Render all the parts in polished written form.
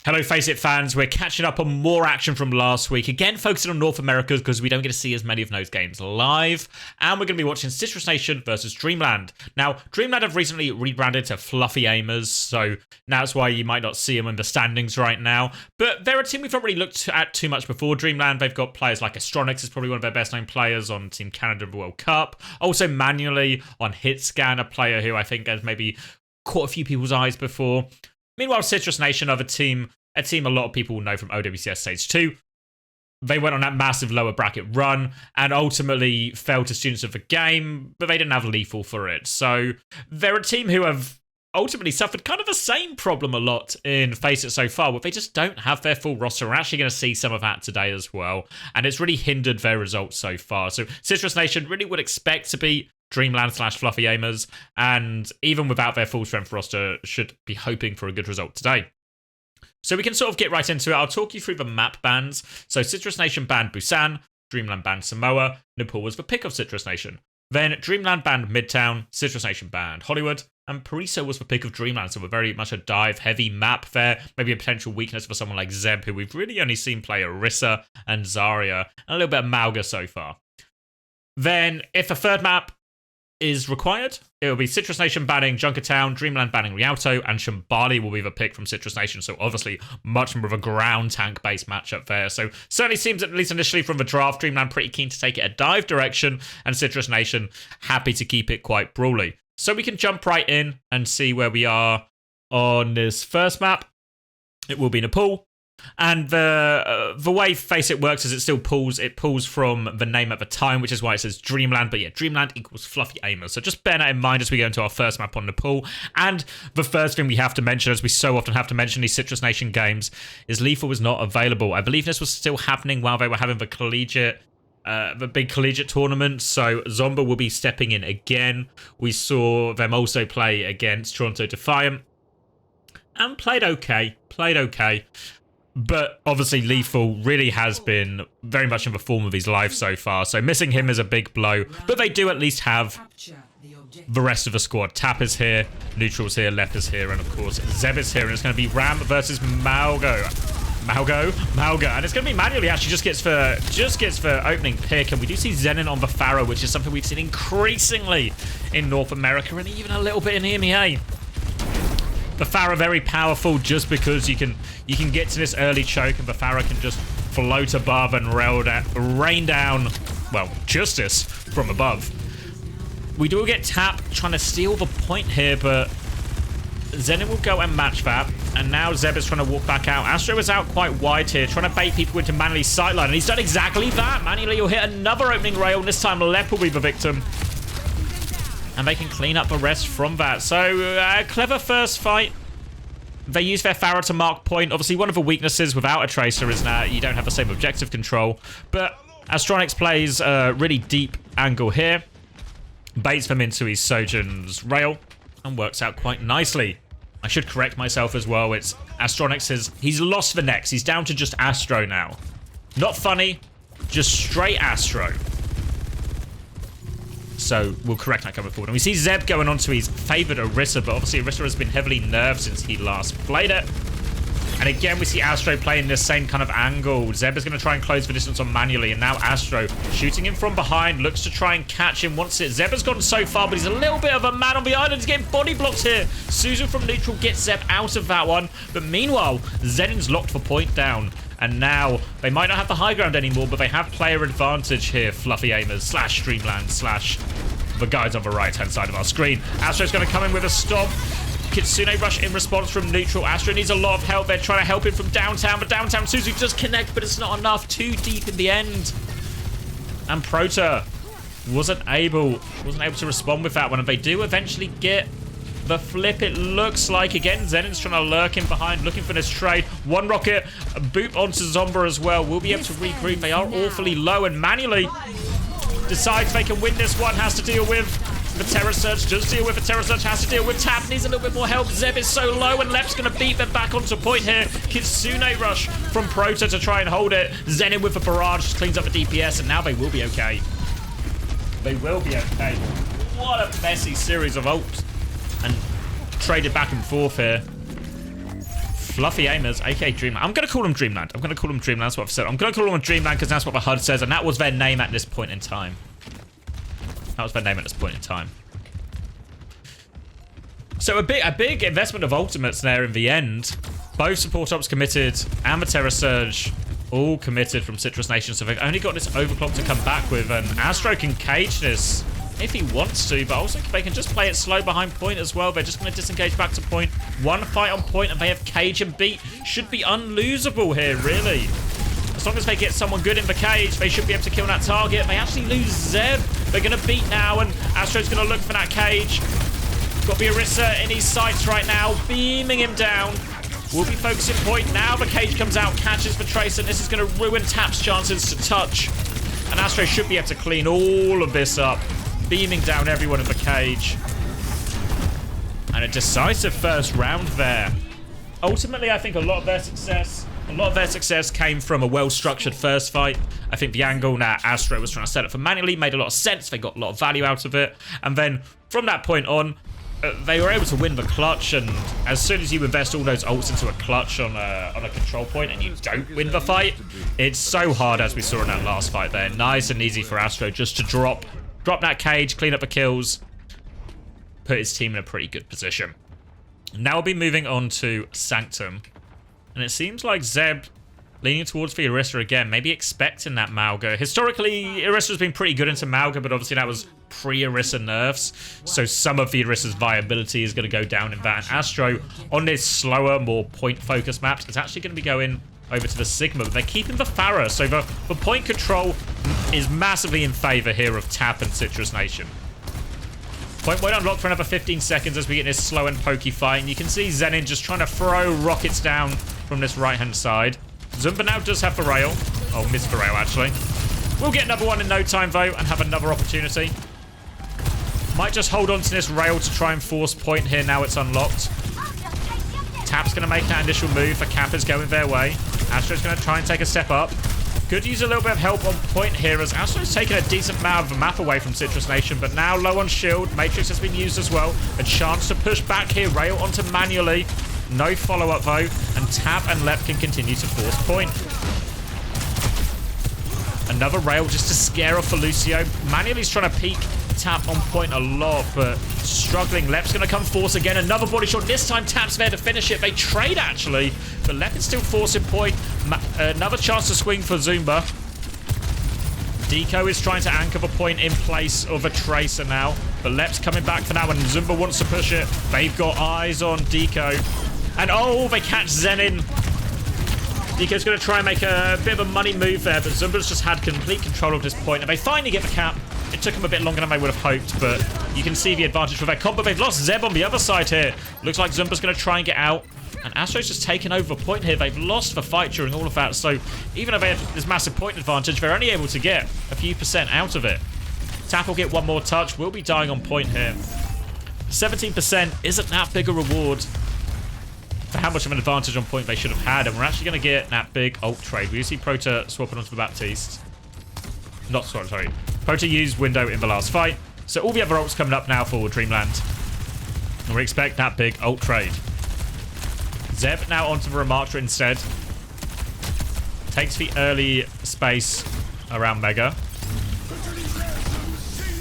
Hello FACEIT fans, we're catching up on more action from last week, again focusing on North America because we don't get to see as many of those games live, and we're going to be watching Citrus Nation versus Dreamland. Now, Dreamland have recently rebranded to Fluffy Aimers, so that's why you might not see them in the standings right now, but they're a team we've not really looked at too much before. Dreamland, they've got players like Astronix, is probably one of their best known players on Team Canada World Cup, also manually on HitScan, a player who I think has maybe caught a few people's eyes before. Meanwhile, Citrus Nation are a team a lot of people will know from OWCS Stage 2. They went on that massive lower bracket run and ultimately fell to Students of the Game, but they didn't have lethal for it. So they're a team who have ultimately suffered kind of the same problem a lot in FACEIT so far, but they just don't have their full roster. We're actually going to see some of that today as well, and it's really hindered their results so far. So Citrus Nation really would expect to beat Dreamland / Fluffy Aimers, and even without their full strength roster, should be hoping for a good result today. So we can sort of get right into it. I'll talk you through the map bans. So Citrus Nation banned Busan, Dreamland banned Samoa, Nepal was the pick of Citrus Nation. Then Dreamland banned Midtown, Citrus Nation banned Hollywood, and Paraiso was the pick of Dreamland. So we're very much a dive-heavy map there. Maybe a potential weakness for someone like Zeb, who we've really only seen play Orisa and Zarya, and a little bit of Mauga so far. Then if a third map is required, it will be Citrus Nation banning Junkertown, Dreamland banning Rialto, and Shambali will be the pick from Citrus Nation. So obviously much more of a ground tank based matchup there. So certainly seems, at least initially from the draft, Dreamland pretty keen to take it a dive direction, and Citrus Nation happy to keep it quite brawly. So we can jump right in and see where we are on this first map. It will be Nepal. And the way FACEIT works is it pulls from the name at the time, which is why it says Dreamland. But yeah, Dreamland equals Fluffy Aimers. So just bear that in mind as we go into our first map on Nepal. And the first thing we have to mention, as we so often have to mention these Citrus Nation games, is lethal was not available. I believe this was still happening while they were having the big collegiate tournament, so Zomba will be stepping in again. We saw them also play against Toronto Defiant and played okay. But obviously Lethal really has been very much in the form of his life so far, so missing him is a big blow, but they do at least have the rest of the squad. Tap is here, Neutral's here, Lep is here, and of course Zeb is here, and it's going to be Ram versus Mauga, and it's going to be manually. Actually just gets for opening pick, and we do see Zenin on the Pharaoh, which is something we've seen increasingly in North America and even a little bit in EMEA. The Pharaoh very powerful just because you can get to this early choke, and the Pharaoh can just float above and rain down, well, justice from above. We do get Tap trying to steal the point here, but Zenin will go and match that, and now Zeb is trying to walk back out. Astro is out quite wide here, trying to bait people into Manuely's sightline, and he's done exactly that. Manuely will hit another opening rail, and this time Lep will be the victim. And they can clean up the rest from that. So, clever first fight. They use their Pharaoh to mark point. Obviously, one of the weaknesses without a Tracer is that you don't have the same objective control. But Astronix plays a really deep angle here. Baits them into his Sojourn's rail. And works out quite nicely. I should correct myself as well. It's Astronix's... He's lost the next. He's down to just Astro now. Not funny. Just straight Astro. So we'll correct that coming forward. And we see Zeb going on to his favoured Orisa, but obviously Orisa has been heavily nerfed since he last played it. And again, we see Astro playing this same kind of angle. Zeb is going to try and close the distance on Manually, and now Astro shooting him from behind, looks to try and catch him once it. Zeb has gone so far, but he's a little bit of a man on the island. He's getting body blocked here. Suzu from neutral gets Zeb out of that one. But meanwhile, Zenin's locked for point down. And now, they might not have the high ground anymore, but they have player advantage here. Fluffy Aimers / Dreamland / the guys on the right-hand side of our screen. Astro's going to come in with a stomp. Kitsune rush in response from neutral. Astro needs a lot of help. They're trying to help him from downtown, but downtown Suzu does connect, but it's not enough. Too deep in the end. And Prota wasn't able to respond with that one, and they do eventually get the flip, it looks like. Again, Zenin's trying to lurk in behind, looking for this trade. One rocket, a boot onto Zomba as well. We'll be able to regroup. They are awfully low, and Manually decides they can win this one. Has to deal with the Terror Surge. Does deal with the Terror Surge. Has to deal with Tap. Needs a little bit more help. Zeb is so low, and Lep's going to beat them back onto point here. Kitsune rush from Prota to try and hold it. Zenin with a barrage just cleans up the DPS, and now they will be okay. They will be okay. What a messy series of ults. And traded back and forth here. Fluffy Aimers, aka Dreamland. I'm going to call them Dreamland. I'm going to call them Dreamland. That's what I've said. I'm going to call them Dreamland because that's what the HUD says, and that was their name at this point in time. That was their name at this point in time. So a big investment of ultimates there in the end. Both support ops committed and the Terror Surge all committed from Citrus Nation. So they've only got this overclock to come back with, and Astro can cage this if he wants to, but also they can just play it slow behind point as well. They're just going to disengage back to point. One fight on point and they have cage and beat. Should be unlosable here, really. As long as they get someone good in the cage, they should be able to kill that target. They actually lose Zeb. They're going to beat now, and Astro's going to look for that cage. Got the Orisa in his sights right now, beaming him down. We'll be focusing point now. The cage comes out, catches the Tracer, and this is going to ruin Tap's chances to touch. And Astro should be able to clean all of this up, beaming down everyone in the cage. And a decisive first round there. Ultimately, I think a lot of their success came from a well-structured first fight. I think the angle that Astro was trying to set up for manually made a lot of sense. They got a lot of value out of it. And then from that point on, they were able to win the clutch, and as soon as you invest all those ults into a clutch on a control point and you don't win the fight, it's so hard, as we saw in that last fight there. Nice and easy for Astro just to drop that cage, clean up the kills, put his team in a pretty good position. Now we'll be moving on to Sanctum, and it seems like Zeb leaning towards the Orisa again, maybe expecting that Mauga. Historically, Orisa's been pretty good into Mauga, but obviously that was pre-Orisa nerfs, so some of the Orisa's viability is going to go down in that. And Astro, on this slower, more point-focused maps, is actually going to be going over to the Sigma, but they're keeping the Pharah, so the point control is massively in favor here of Tap and Citrus Nation. Point won't unlock for another 15 seconds as we get this slow and pokey fight, and you can see Zenin just trying to throw rockets down from this right-hand side. Zumba now does have the rail. Oh, missed the rail, actually. We'll get another one in no time, though, and have another opportunity. Might just hold on to this rail to try and force point here now it's unlocked. Tap's going to make that initial move. The Kappa's going their way. Astro's going to try and take a step up. Could use a little bit of help on point here, as Astro's taken a decent amount of the map away from Citrus Nation, but now low on shield. Matrix has been used as well. A chance to push back here. Rail onto manually. No follow-up, though, and Tap and Lep can continue to force point. Another rail just to scare off Lucio. Manually's trying to peek Tap on point a lot, but struggling. Lep's going to come force again. Another body shot. This time, Tap's there to finish it. They trade, actually, but Lep is still forcing point. Another chance to swing for Zumba. Deco is trying to anchor the point in place of a Tracer now, but Lep's coming back for now, and Zumba wants to push it. They've got eyes on Deco. And oh, they catch Zenin. Deco's going to try and make a bit of a money move there, but Zumba's just had complete control of this point, and they finally get the cap. It took them a bit longer than they would have hoped, but you can see the advantage for their comp, but they've lost Zeb on the other side here. Looks like Zumba's going to try and get out, and Astro's just taken over the point here. They've lost the fight during all of that, so even though they have this massive point advantage, they're only able to get a few % out of it. Tap will get one more touch. We'll be dying on point here. 17% isn't that big a reward for how much of an advantage on point they should have had, and we're actually going to get that big ult trade. We see Prota swapping onto the Baptiste. Sorry. Prota used Window in the last fight, so all the other ults coming up now for Dreamland. And we expect that big ult trade. Zeb now onto the Ramattra instead. Takes the early space around Mega.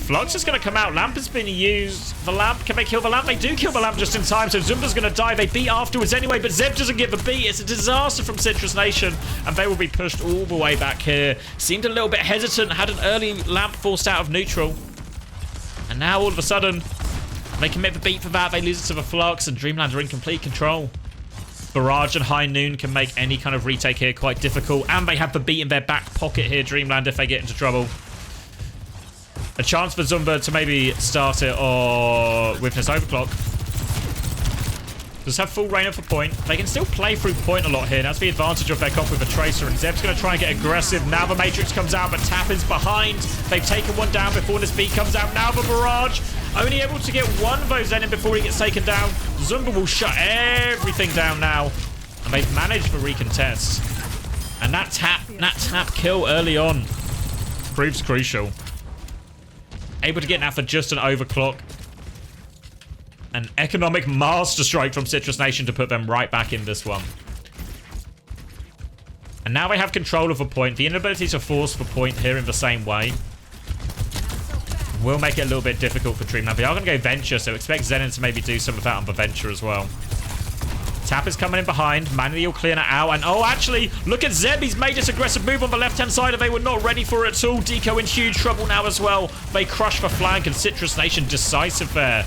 Flux is going to come out. Lamp has been used. The Lamp, can they kill the Lamp? They do kill the Lamp just in time, so Zumba's going to die. They beat afterwards anyway, but Zeb doesn't get the beat. It's a disaster from Citrus Nation, and they will be pushed all the way back here. Seemed a little bit hesitant, had an early Lamp forced out of neutral. And now all of a sudden, they commit the beat for that. They lose it to the Flux, and Dreamland are in complete control. Barrage and High Noon can make any kind of retake here quite difficult, and they have the beat in their back pocket here, Dreamland, if they get into trouble. A chance for Zumba to maybe start it or with this overclock. Does have full reign for point. They can still play through point a lot here. That's the advantage of their comp with a Tracer, and Zeb's going to try and get aggressive. Now the Matrix comes out, but Tap is behind. They've taken one down before this beat comes out. Now the Barrage, only able to get one of those in before he gets taken down. Zumba will shut everything down now, and they've managed the recontest. And that tap kill early on proves crucial. Able to get that for just an overclock. An economic master strike from Citrus Nation to put them right back in this one. And now they have control of a point. The inability to force the point here in the same way will make it a little bit difficult for Dreamland. They are going to go Venture, so expect Zenin to maybe do some of that on the Venture as well. Tap is coming in behind. Manually will clear that out. And oh, actually, look at Zeb. He's made this aggressive move on the left-hand side, and they were not ready for it at all. Deco in huge trouble now as well. They crush the flank, and Citrus Nation decisive there.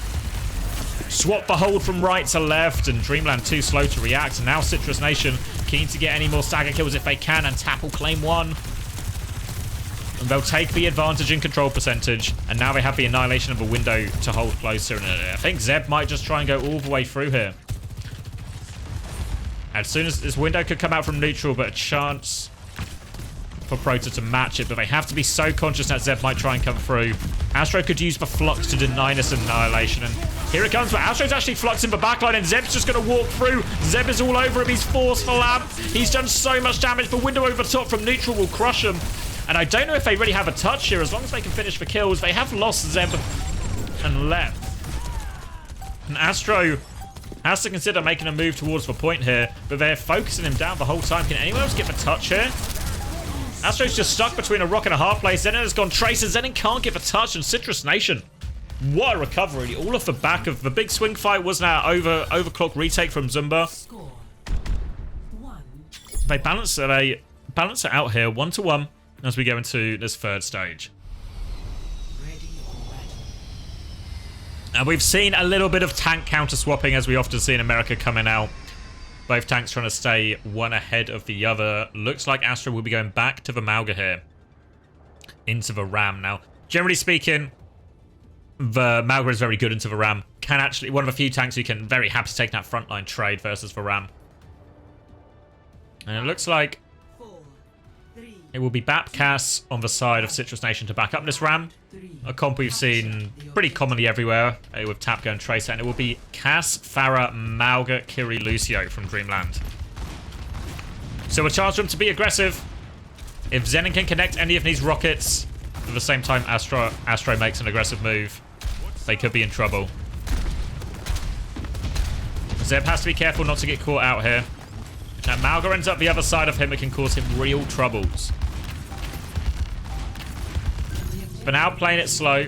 Swap the hold from right to left, and Dreamland too slow to react. And now Citrus Nation keen to get any more stagger kills if they can, and Tap will claim one. And they'll take the advantage in control percentage, and now they have the annihilation of a window to hold closer. And I think Zeb might just try and go all the way through here. As soon as this window could come out from neutral, but a chance for Proto to match it. But they have to be so conscious that Zeb might try and come through. Astro could use the Flux to deny this annihilation. And here it comes, but Astro's actually fluxing the backline, and Zeb's just going to walk through. Zeb is all over him. He's forced the lamp. He's done so much damage. The window over top from neutral will crush him. And I don't know if they really have a touch here. As long as they can finish the kills, they have lost Zeb and left. And Astro has to consider making a move towards the point here, but they're focusing him down the whole time. Can anyone else get the touch here? Astro's just stuck between a rock and a hard place. Zenin has gone Tracer. Zenin can't get a touch, and Citrus Nation, what a recovery. All off the back of the big swing fight was now overclock retake from Zumba. They balance it out here 1-1 as we go into this third stage. And we've seen a little bit of tank counter swapping, as we often see in America, coming out. Both tanks trying to stay one ahead of the other. Looks like Astro will be going back to the Mauga here. Into the Ram. Now, generally speaking, the Mauga is very good into the Ram. Can actually, one of the few tanks who can very happy to take that frontline trade versus the Ram. And it looks like it will be Bap Cass on the side of Citrus Nation to back up this Ram. A comp we've seen pretty commonly everywhere with Tap going Tracer. And it will be Cass, Farah, Mauga, Kiri, Lucio from Dreamland. So a chance for him to be aggressive. If Zenin can connect any of these rockets, at the same time Astro makes an aggressive move, they could be in trouble. Zeb has to be careful not to get caught out here. Now Mauga ends up the other side of him. It can cause him real troubles. But now playing it slow.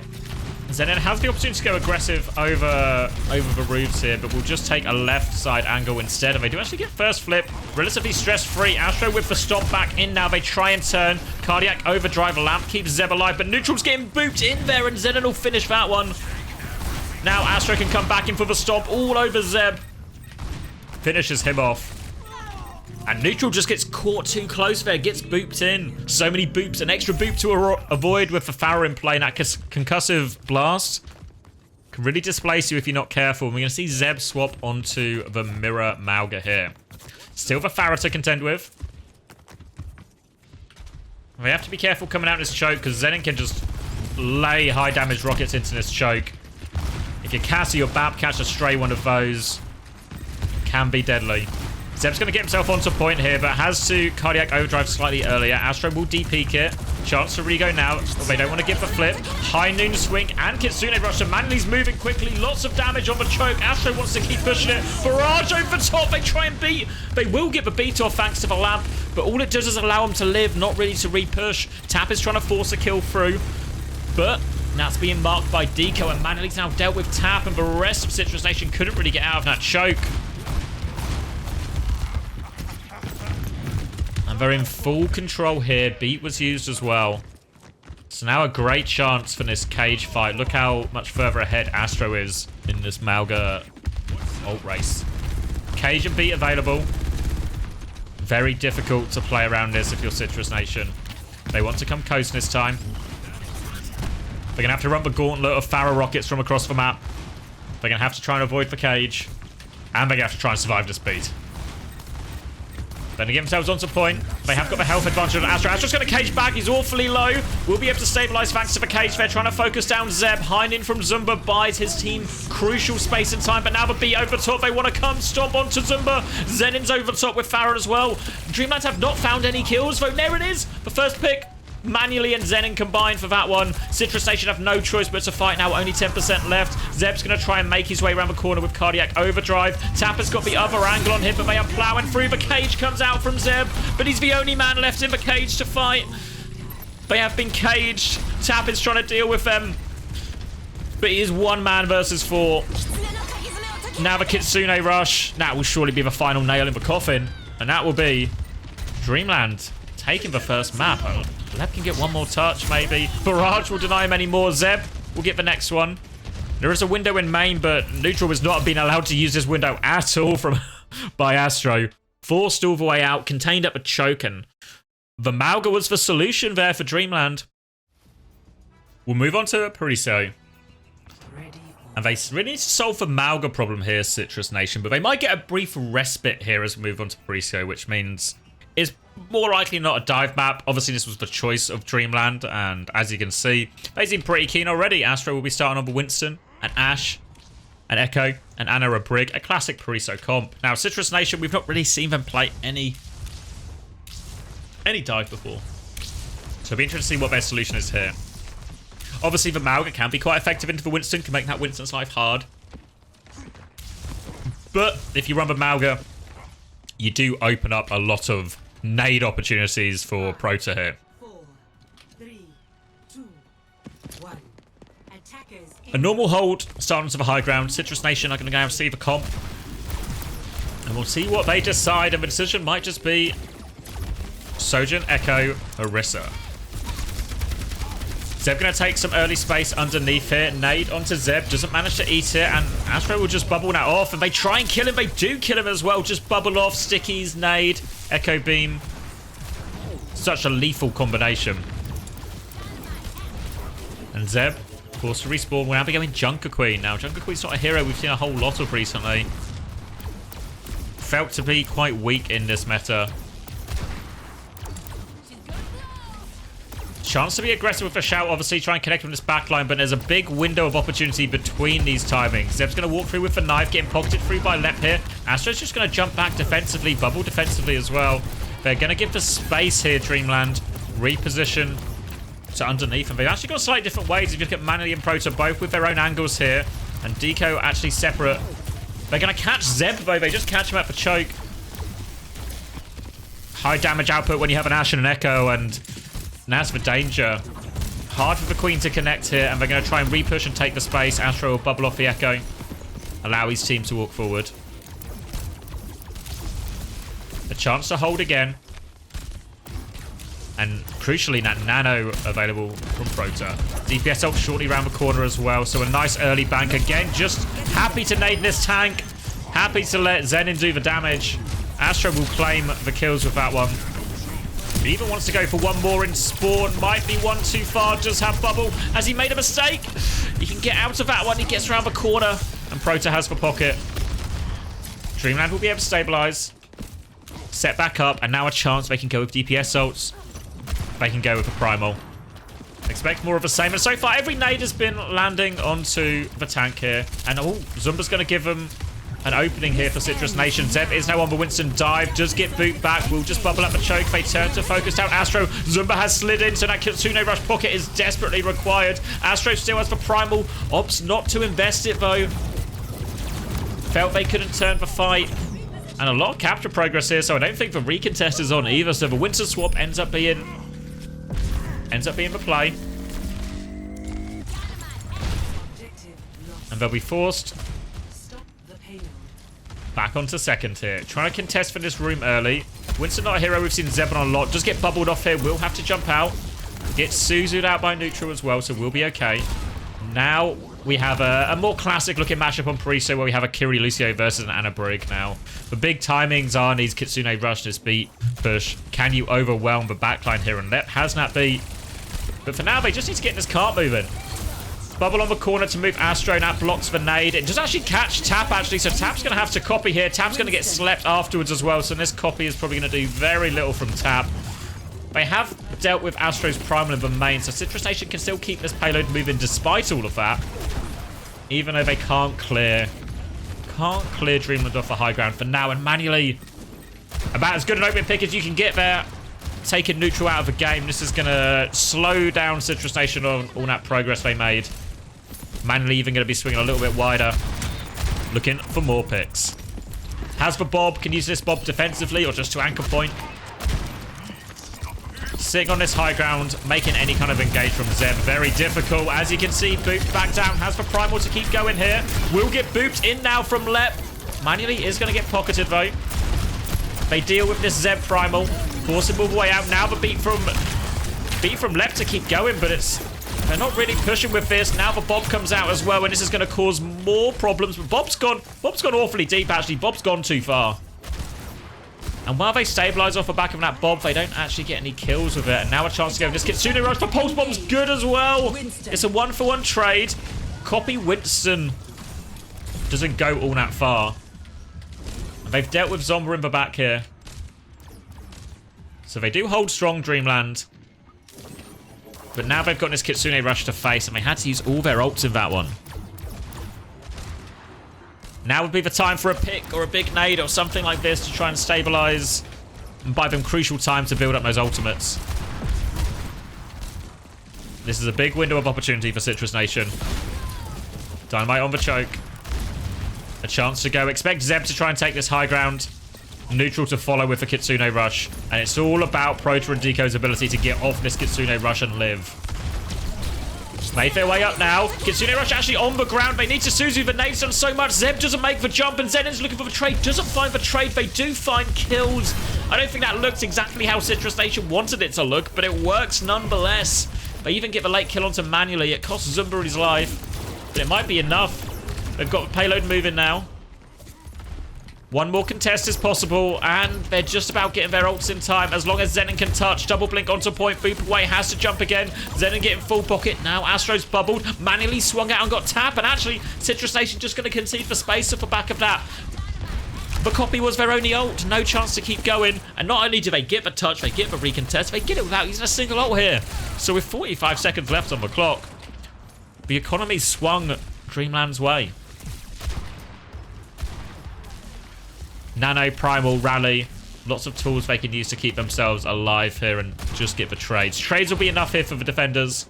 Zenin has the opportunity to go aggressive over the roofs here, but we'll just take a left side angle instead. And they do actually get first flip. Relatively stress-free. Astro with the stop back in now. They try and turn. Cardiac overdrive lamp keeps Zeb alive, but Neutral's getting booped in there, and Zenin will finish that one. Now Astro can come back in for the stomp all over Zeb. Finishes him off. And Neutral just gets caught too close there, gets booped in. So many boops, an extra boop to avoid with the Farah in play. That concussive blast can really displace you if you're not careful. And we're going to see Zeb swap onto the Mirror Mauga here. Still the Farah to contend with. We have to be careful coming out this choke, because Zenin can just lay high damage rockets into this choke. If you Cass or your Bap catch a stray one of those, it can be deadly. Zeb's going to get himself onto point here, but has to Cardiac Overdrive slightly earlier. Astro will de-peek it. Chance to re-go now. But they don't want to give the flip. High Noon Swing and Kitsune Rush. And Manly's moving quickly. Lots of damage on the choke. Astro wants to keep pushing it. Barrage over the top. They try and beat. They will get the beat off thanks to the lamp. But all it does is allow them to live, not really to re-push. Tap is trying to force a kill through. But that's being marked by Deco. And Manly's now dealt with Tap. And the rest of Citrus Nation couldn't really get out of that choke. They're in full control here. Beat was used as well. So now a great chance for this cage fight. Look how much further ahead Astro is in this Mauga ult race. Cage and beat available. Very difficult to play around this if you're Citrus Nation. They want to come coast this time. They're going to have to run the gauntlet of Farah rockets from across the map. They're going to have to try and avoid the cage. And they're going to have to try and survive this beat. Then they get themselves onto point. They have got the health advantage on Astro. Astro's going to cage back. He's awfully low. Will be able to stabilize thanks to the cage. They're trying to focus down Zeb. Heinin from Zumba buys his team crucial space and time. But now the beat over top. They want to come stomp onto Zumba. Zenin's over top with Farah as well. Dreamland have not found any kills, though. There it is. The first pick Manually and Zenin combined for that one. Citrus Nation have no choice but to fight now. Only 10% left. Zeb's going to try and make his way around the corner with Cardiac Overdrive. Tapper's got the other angle on him, but they are plowing through. The cage comes out from Zeb, but he's the only man left in the cage to fight. They have been caged. Tap is trying to deal with them, but he is 1 man versus 4. Now the Kitsune rush. That will surely be the final nail in the coffin, and that will be Dreamland taking the first map. Oh, Leb can get 1 more touch, maybe. Barrage will deny him any more. Zeb will get the next one. There is a window in main, but Neutral has not been allowed to use this window at all by Astro. Forced all the way out, contained up a choke, and the Mauga was the solution there for Dreamland. We'll move on to Pariso. And they really need to solve the Mauga problem here, Citrus Nation, but they might get a brief respite here as we move on to Pariso, which means it's more likely not a dive map. Obviously, this was the choice of Dreamland, and as you can see, they seem pretty keen already. Astro will be starting on the Winston, and Ash, and Echo, and Anna a Brig, a classic Pariso comp. Now, Citrus Nation, we've not really seen them play any dive before, so it'll be interesting to see what their solution is here. Obviously, the Mauga can be quite effective into the Winston, can make that Winston's life hard. But if you run the Mauga, you do open up a lot of nade opportunities for Prota here. 4, 3, 2, 1. Attackers. A normal hold, starting to the high ground. Citrus Nation are going to go and see the comp. And we'll see what they decide, and the decision might just be Sojin, Echo, Orisa. Zeb going to take some early space underneath here. Nade onto Zeb. Doesn't manage to eat it. And Astro will just bubble that off. And they try and kill him. They do kill him as well. Just bubble off. Stickies, nade, Echo beam. Such a lethal combination. And Zeb, forced to respawn. We're now be going Junker Queen. Now, Junker Queen's not a hero we've seen a whole lot of recently. Felt to be quite weak in this meta. Chance to be aggressive with a shout, obviously try and connect with this backline, but there's a big window of opportunity between these timings. Zeb's going to walk through with the knife, getting pocketed through by Lep here. Astro's just going to jump back defensively, bubble defensively as well. They're going to give the space here, Dreamland. Reposition to underneath, and they've actually got slightly different ways. If you look at Manly and Prota, both with their own angles here, and Deco actually separate. They're going to catch Zeb, though. They just catch him at the choke. High damage output when you have an Ash and an Echo, and now's the danger. Hard for the Queen to connect here, and they're going to try and repush and take the space. Astro will bubble off the Echo. Allow his team to walk forward. A chance to hold again. And crucially, that Nano available from Prota. DPS ult shortly around the corner as well, so a nice early bank again. Just happy to nade this tank. Happy to let Zenin do the damage. Astro will claim the kills with that one. He even wants to go for one more in spawn. Might be one too far. Just have bubble. Has he made a mistake? He can get out of that one. He gets around the corner. And Prota has the pocket. Dreamland will be able to stabilize. Set back up. And now a chance they can go with DPS ults. They can go with a primal. Expect more of the same. And so far, every nade has been landing onto the tank here. And oh, Zumba's going to give them an opening here for Citrus Nation. Zeb is now on the Winston dive. Does get boot back. Will just bubble up the choke. They turn to focus down Astro. Zumba has slid in, so that Kitsune Rush pocket is desperately required. Astro still has the primal. Opts not to invest it, though. Felt they couldn't turn the fight. And a lot of capture progress here, so I don't think the recontest is on either. So the Winston swap ends up being the play. And they'll be forced back onto second here. Trying to contest for this room early. Winston not a hero. We've seen Zeb on a lot. Just get bubbled off here. We'll have to jump out. Get Suzu'd out by Neutral as well, so we'll be okay. Now we have a more classic looking matchup on Pariso where we have a Kiri Lucio versus an Anna Brig now. The big timings are these Kitsune rush, this beat, push. Can you overwhelm the backline here? And Lep has that beat. But for now, they just need to get this cart moving. Bubble on the corner to move Astro. That blocks the nade. It does actually catch Tap, actually. So Tap's going to have to copy here. Tap's going to get slept afterwards as well. So this copy is probably going to do very little from Tap. They have dealt with Astro's primal in the main. So Citrus Nation can still keep this payload moving despite all of that. Even though they can't clear Dreamland off the high ground for now. And manually, about as good an opening pick as you can get there. taking neutral out of the game. This is going to slow down Citrus Nation on all that progress they made. Manually even going to be swinging a little bit wider. Looking for more picks. Has the Bob. Can use this Bob defensively or just to anchor point. Sitting on this high ground, making any kind of engage from Zeb very difficult. As you can see, booped back down. Has the Primal to keep going here. Will get booped in now from Lep. Manually is going to get pocketed though. They deal with this Zeb Primal. Force him all the way out. Now the beat from Lep to keep going, but they're not really pushing with this. Now the Bob comes out as well, and this is going to cause more problems. But Bob's gone awfully deep, actually. Bob's gone too far. And while they stabilize off the back of that Bob, they don't actually get any kills with it. And now a chance to go. This Kitsune Rush for Pulse Bomb's good as well. It's a 1-for-1 trade. Copy Winston doesn't go all that far. And they've dealt with Zomba in the back here. So they do hold strong, Dreamland. But now they've got this Kitsune Rush to face, and they had to use all their ults in that one. Now would be the time for a pick or a big nade or something like this to try and stabilize and buy them crucial time to build up those ultimates. This is a big window of opportunity for Citrus Nation. Dynamite on the choke. A chance to go. Expect Zeb to try and take this high ground. Neutral to follow with the Kitsune Rush. And it's all about Proto and Deco's ability to get off this Kitsune Rush and live. Made their way up now. Kitsune Rush actually on the ground. They need to Suzu. The nade's done so much. Zeb doesn't make the jump, and Zenon's looking for the trade. Doesn't find the trade. They do find kills. I don't think that looks exactly how Citrus Nation wanted it to look, but it works nonetheless. They even get the late kill onto Manually. It costs Zumba his life, but it might be enough. They've got the payload moving now. One more contest is possible, and they're just about getting their ults in time. As long as Zenon can touch, double blink onto point, boop away, has to jump again. Zenon getting full pocket. Now Astro's bubbled, manually swung out and got tap, and actually Citrus Nation just going to concede for space off the back of that. The copy was their only ult, no chance to keep going. And not only do they get the touch, they get the recontest, they get it without using a single ult here. So with 45 seconds left on the clock, the economy swung Dreamland's way. Nano, Primal, Rally. Lots of tools they can use to keep themselves alive here and just get the trades. Trades will be enough here for the defenders.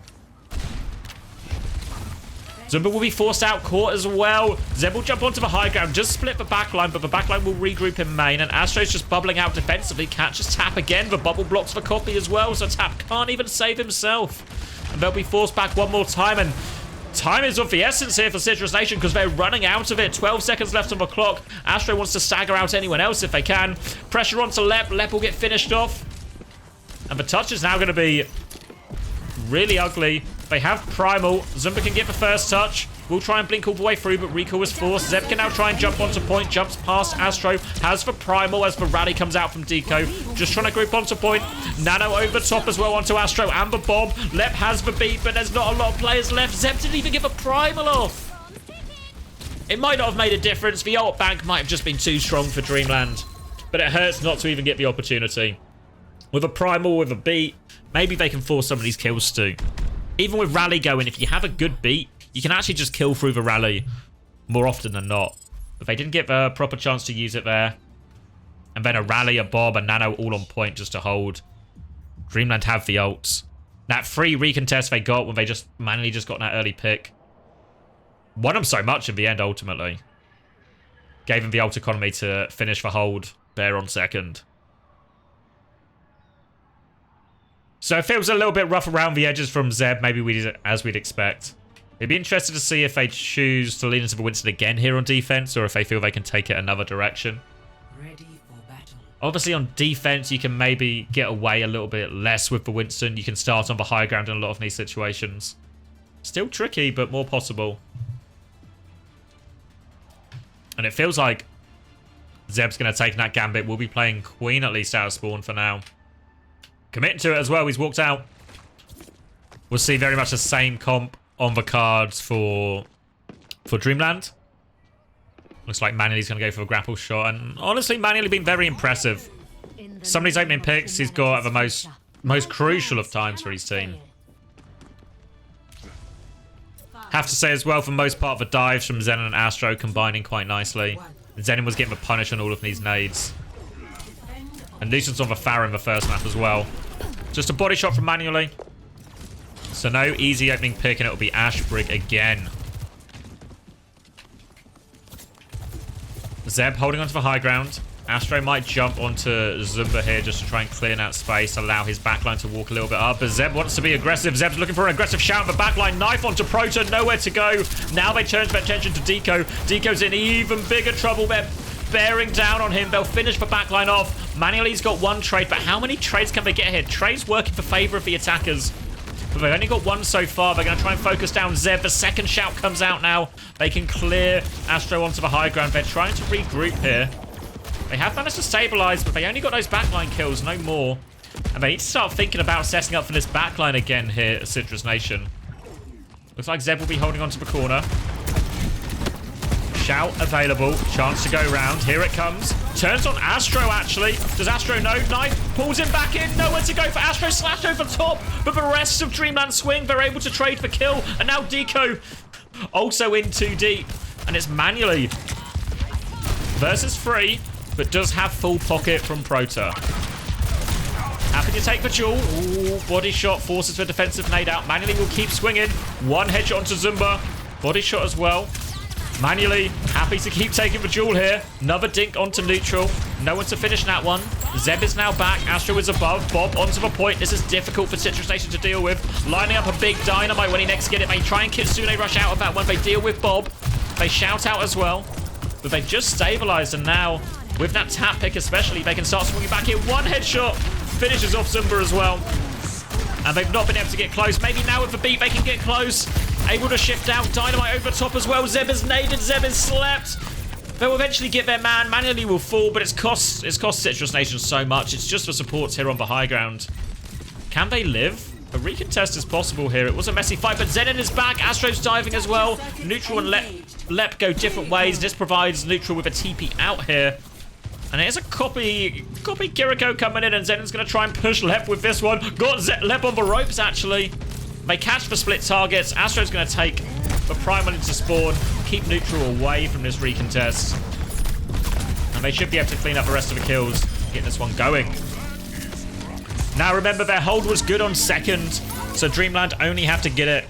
Zumba will be forced out court as well. Zeb will jump onto the high ground, just split the backline, but the backline will regroup in main. And Astro's just bubbling out defensively. Catches Tap again. The bubble blocks the copy as well, so Tap can't even save himself. And they'll be forced back one more time, and time is of the essence here for Citrus Nation because they're running out of it. 12 seconds left on the clock. Astro wants to stagger out anyone else if they can. Pressure onto Lep. Lep will get finished off. And the touch is now going to be really ugly. They have Primal. Zumba can get the first touch. We'll try and blink all the way through, but recall is forced. Zeb can now try and jump onto point. Jumps past Astro. Has the Primal as the rally comes out from Deco. Just trying to group onto point. Nano over the top as well onto Astro and the Bob. Lep has the beat, but there's not a lot of players left. Zeb didn't even give a Primal off. It might not have made a difference. The ult bank might have just been too strong for Dreamland. But it hurts not to even get the opportunity. With a Primal, with a beat, maybe they can force some of these kills too. Even with Rally going, if you have a good beat, you can actually just kill through the Rally more often than not. But they didn't get the proper chance to use it there. And then a Rally, a Bob, a Nano all on point just to hold. Dreamland have the ults. That free recontest they got when they just manually just got that early pick. Won them so much in the end, ultimately. Gave them the ult economy to finish the hold there on second. So it feels a little bit rough around the edges from Zeb, maybe as we'd expect. It'd be interesting to see if they choose to lean into the Winston again here on defense, or if they feel they can take it another direction. Ready for battle. Obviously on defense, you can maybe get away a little bit less with the Winston. You can start on the high ground in a lot of these situations. Still tricky, but more possible. And it feels like Zeb's going to take that gambit. We'll be playing Queen at least out of spawn for now. Committing to it as well. He's walked out. We'll see very much the same comp on the cards for Dreamland. Looks like Manually's going to go for a grapple shot. And honestly, Manually been very impressive. Some of these opening picks he's got at the most crucial of times for his team. Have to say as well, for most part, the dives from Zenon and Astro combining quite nicely. Zenon was getting the punish on all of these nades. And Lucian's on the Farah in the first map as well. Just a body shot from Manually. So no easy opening pick, and it'll be Ash Brig again. Zeb holding onto the high ground. Astro might jump onto Zumba here just to try and clear that space, allow his backline to walk a little bit up. But Zeb wants to be aggressive. Zeb's looking for an aggressive shout. The backline knife onto Proto, nowhere to go. Now they turn their attention to Deco. Deco's in even bigger trouble. They're bearing down on him. They'll finish the backline off. Manually's got one trade, but how many trades can they get here? Trades working for favor of the attackers. But they've only got one so far. They're going to try and focus down Zeb. The second shout comes out now. They can clear Astro onto the high ground. They're trying to regroup here. They have managed to stabilize, but they only got those backline kills, no more. And they need to start thinking about setting up for this backline again here at Citrus Nation. Looks like Zeb will be holding onto the corner. Shout available. Chance to go round. Here it comes. Turns on Astro, actually. Does Astro know? Knife pulls him back in. Nowhere to go for Astro. Slash over the top. But the rest of Dreamland swing. They're able to trade for kill. And now Deco also in too deep. And it's Manually versus 3. But does have full pocket from Proto. Happy to take the duel. Ooh, body shot forces the defensive nade out. Manually will keep swinging. One headshot onto Zumba. Body shot as well. Manually happy to keep taking the duel here. Another dink onto neutral. No one to finish that one. Zeb is now back. Astro is above. Bob onto the point. This is difficult for Citrus Nation to deal with. Lining up a big dynamite when he next get it. They try and Kitsune rush out of that one. They deal with Bob. They shout out as well. But they've just stabilized, and now with that tap pick especially, they can start swinging back in. One headshot finishes off Zumba as well. And they've not been able to get close. Maybe now with the beat they can get close. Able to shift out. Dynamite over top as well. Zeb is naded. Zeb is slept. They'll eventually get their man. Manually will fall, but it's cost Citrus Nation so much. It's just the supports here on the high ground. Can they live? A recontest is possible here. It was a messy fight, but Zenin is back. Astro's diving as well. Neutral and Lep go different ways. This provides Neutral with a TP out here. And there's a copy Kiriko coming in, and Zenin's going to try and push Lep with this one. Got Lep on the ropes, actually. They catch the split targets. Astro's going to take the Primal into spawn, keep Neutral away from this recontest. And they should be able to clean up the rest of the kills, get this one going. Now remember, their hold was good on second, so Dreamland only have to get it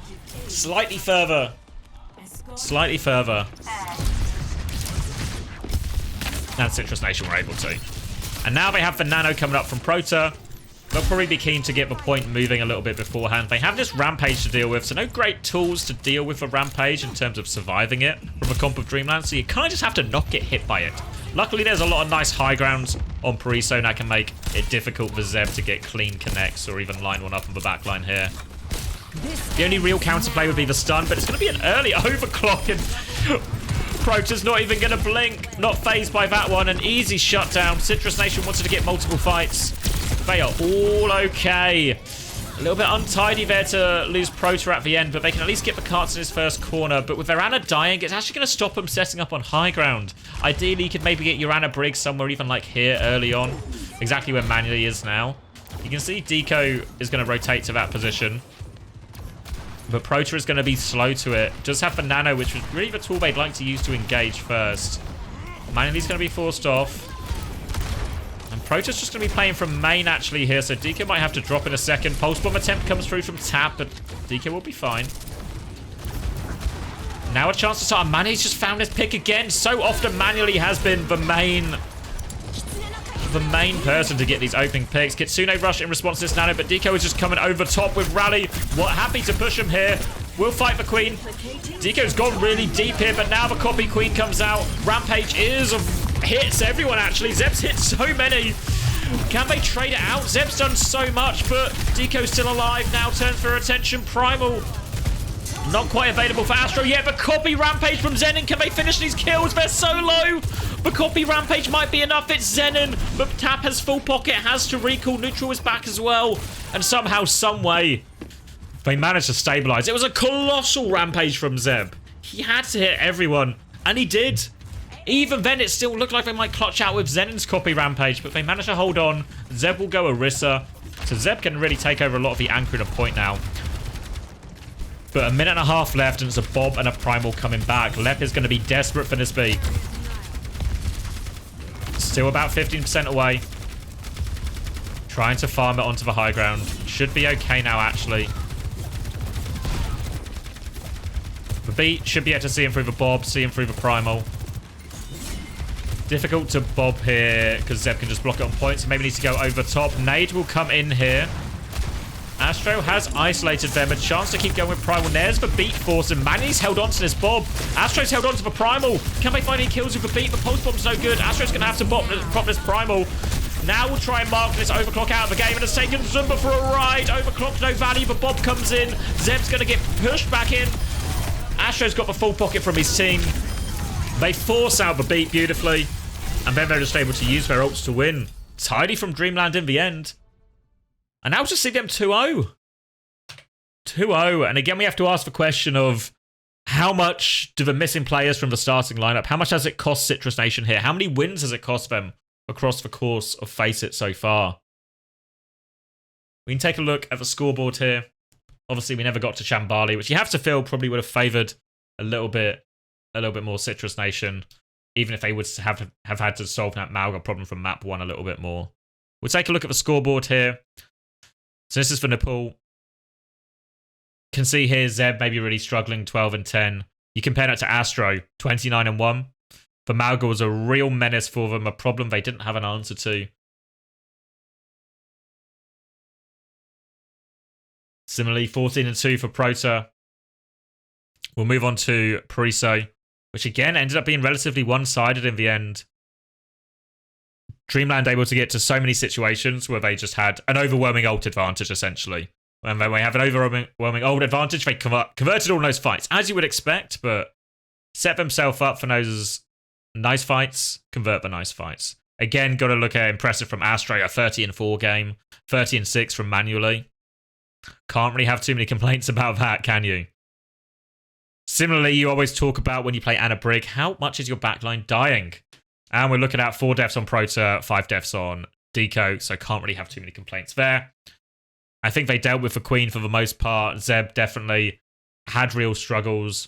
slightly further. Slightly further. And Citrus Nation were able to. And now they have the Nano coming up from Proto. They'll probably be keen to get the point moving a little bit beforehand. They have this Rampage to deal with, so no great tools to deal with a Rampage in terms of surviving it from a comp of Dreamland, so you kind of just have to not get hit by it. Luckily, there's a lot of nice high grounds on Paraiso that can make it difficult for Zeb to get clean connects or even line one up on the back line here. The only real counterplay would be the stun, but it's going to be an early overclock, and Proto's not even going to blink. Not phased by that one. An easy shutdown. Citrus Nation wanted to get multiple fights. They are all okay. A little bit untidy there to lose Proto at the end, but they can at least get the carts in his first corner. But with their Ana dying, it's actually going to stop them setting up on high ground. Ideally, you could maybe get your Ana Briggs somewhere even like here early on. Exactly where Manually is now. You can see Deco is going to rotate to that position. But Proto is going to be slow to it. Does have the Nano, which was really the tool they'd like to use to engage first. Manually's going to be forced off. And Proto's just going to be playing from main actually here, so Deco might have to drop in a second. Pulse Bomb attempt comes through from tap, but Deco will be fine. Now a chance to start. Manny's just found his pick again. So often Manually has been the main person to get these opening picks. Kitsune rush in response to this Nano, but Deco is just coming over top with Rally. What, happy to push him here. We'll fight the Queen. Deco's gone really deep here, but now the copy Queen comes out. Rampage hits everyone, actually. Zeb's hit so many. Can they trade it out? Zeb's done so much, but Deco's still alive. Now turns for attention. Primal not quite available for Astro yet, but copy Rampage from Zenin. Can they finish these kills? They're so low. The copy Rampage might be enough. It's Zenin, but Tap has full pocket, has to recall. Neutral is back as well. And somehow, some way, they managed to stabilize. It was a colossal Rampage from Zeb. He had to hit everyone, and he did. Even then, it still looked like they might clutch out with Zenin's copy Rampage, but they managed to hold on. Zeb will go Orisa. So Zeb can really take over a lot of the anchoring of point now. But a minute and a half left, and it's a Bob and a Primal coming back. Lep is going to be desperate for this beat. Still about 15% away. Trying to farm it onto the high ground. Should be okay now, actually. The beat should be able to see him through the bob, see him through the primal. Difficult to bob here because Zeb can just block it on points. Maybe needs to go over top. Nade will come in here. Astro has isolated them. A chance to keep going with primal. There's the beat force, and Manny's held on to this bob. Astro's held on to the primal. Can they find any kills with the beat? The pulse bomb's no good. Astro's going to have to pop this primal. Now we'll try and mark this overclock out of the game, and it's taken Zumba for a ride. Overclock, no value, but Bob comes in. Zeb's going to get pushed back in. Astro's got the full pocket from his team. They force out the beat beautifully, and then they're just able to use their ults to win. Tidy from Dreamland in the end. And now just see them 2-0. 2-0. And again, we have to ask the question of how much do the missing players from the starting lineup, how much has it cost Citrus Nation here? How many wins has it cost them across the course of FACEIT so far? We can take a look at the scoreboard here. Obviously, we never got to Chambali, which you have to feel probably would have favoured a little bit more Citrus Nation, even if they would have had to solve that Malga problem from map 1 a little bit more. We'll take a look at the scoreboard here. So this is for Nepal. Can see here Zeb maybe really struggling, 12 and 10. You compare that to Astro, 29 and 1. For Malga was a real menace for them, a problem they didn't have an answer to. Similarly, 14 and 2 for Prota. We'll move on to Pariso, which again ended up being relatively one-sided in the end. Dreamland able to get to so many situations where they just had an overwhelming ult advantage, essentially. When they have an overwhelming ult advantage, they converted all those fights, as you would expect, but set themselves up for those nice fights, convert the nice fights. Again, got to look at impressive from Astro, a 30 and 4 game, 30 and 6 from Manually. Can't really have too many complaints about that, can you? Similarly, you always talk about when you play Anna Brig, how much is your backline dying? And we're looking at 4 deaths on Prota, 5 deaths on Deco, so can't really have too many complaints there. I think they dealt with the Queen for the most part. Zeb definitely had real struggles.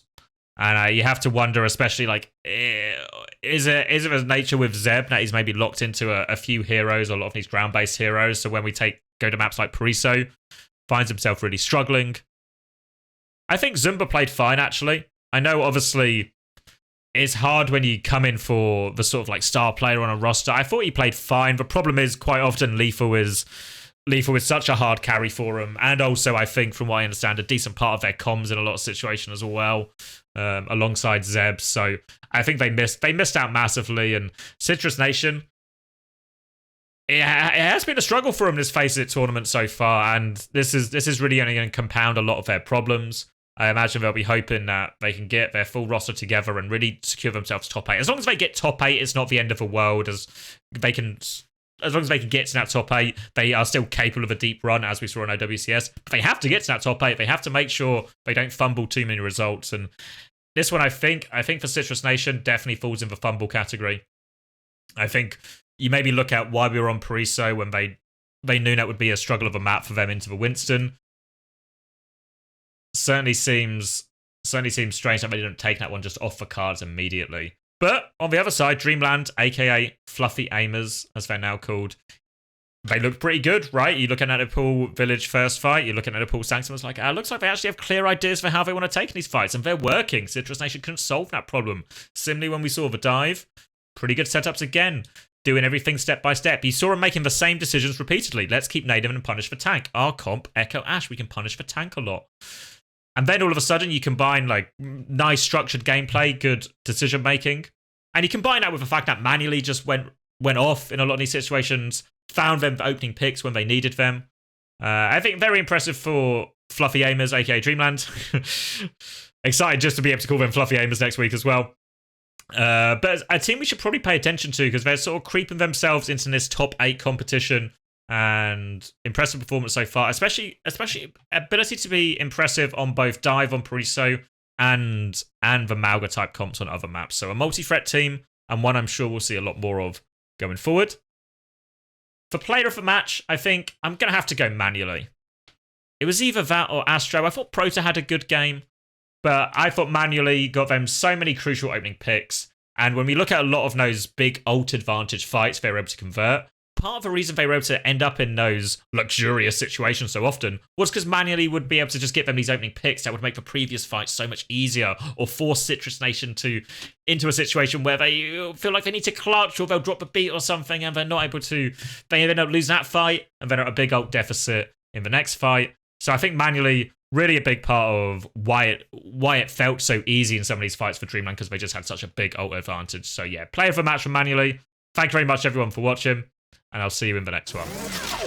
And you have to wonder, especially, like, is it a nature with Zeb that he's maybe locked into a few heroes, or a lot of these ground-based heroes, so when we go to maps like Pariso, finds himself really struggling. I think Zumba played fine, actually. I know, obviously, it's hard when you come in for the sort of like star player on a roster. I thought he played fine. The problem is quite often Lethal is such a hard carry for him. And also, I think, from what I understand, a decent part of their comms in a lot of situations as well, alongside Zeb. So I think they missed out massively. And Citrus Nation, it has been a struggle for them this FACEIT tournament so far. And this is really only going to compound a lot of their problems. I imagine they'll be hoping that they can get their full roster together and really secure themselves top 8. As long as they get top 8, it's not the end of the world. As long as they can get to that top 8, they are still capable of a deep run, as we saw in OWCS. But they have to get to that top 8. They have to make sure they don't fumble too many results. And this one, I think for Citrus Nation, definitely falls in the fumble category. I think you maybe look at why we were on Pariso when they knew that would be a struggle of a map for them into the Winston. Certainly seems strange that they didn't take that one just off the cards immediately. But on the other side, Dreamland, aka Fluffy Aimers, as they're now called, they look pretty good, right? You look at Nepal Village first fight, you look at Nepal Sanctum, it's like, looks like they actually have clear ideas for how they want to take these fights, and they're working. Citrus Nation couldn't solve that problem. Similarly, when we saw the dive, pretty good setups again, doing everything step by step. You saw them making the same decisions repeatedly. Let's keep native and punish for tank. Our comp, Echo Ash, we can punish for tank a lot. And then all of a sudden you combine like nice structured gameplay, good decision making, and you combine that with the fact that Manually just went off in a lot of these situations, found them opening picks when they needed them. I think very impressive for Fluffy Aimers, aka Dreamland. Excited just to be able to call them Fluffy Aimers next week as well. But a team we should probably pay attention to because they're sort of creeping themselves into this top 8 competition. And impressive performance so far, especially ability to be impressive on both dive on Pariso and the Malga type comps on other maps. So a multi-threat team, and one I'm sure we'll see a lot more of going forward. For player of the match, I think I'm going to have to go Manually. It was either that or Astro. I thought Prota had a good game, but I thought Manually got them so many crucial opening picks. And when we look at a lot of those big ult advantage fights they were able to convert, part of the reason they were able to end up in those luxurious situations so often was because manually would be able to just give them these opening picks that would make the previous fight so much easier, or force Citrus Nation into a situation where they feel like they need to clutch, or they'll drop a beat or something and they're not able to. They end up losing that fight and they're at a big ult deficit in the next fight. So I think manually really a big part of why it felt so easy in some of these fights for Dreamland, because they just had such a big ult advantage. So yeah, play of the match for manually. Thank you very much everyone for watching, and I'll see you in the next one.